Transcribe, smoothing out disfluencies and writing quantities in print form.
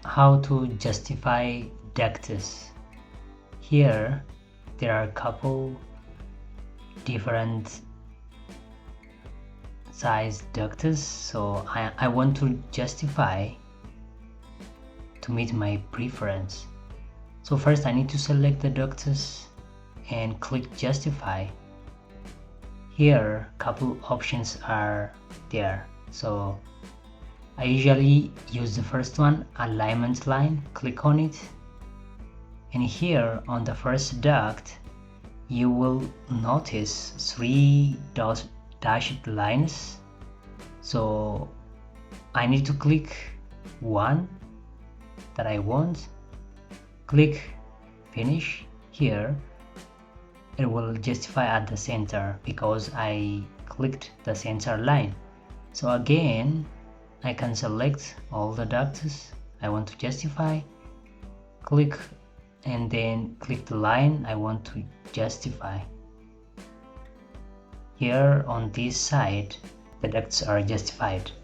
how to justify ducts. Here there are a couple different size ducts, so I want to justify to meet my preference. So first I need to select the ducts and click justify. Here couple options are there, so I usually use the first one, alignment line. Click on it, and here on the first duct you will notice 3 dashed lines, so I need to click one that I want, click finish. Here it will justify at the center because I clicked the center line. So again I can select all the ducts I want to justify, click, and then click the line I want to justify. Here on this side the ducts are justified.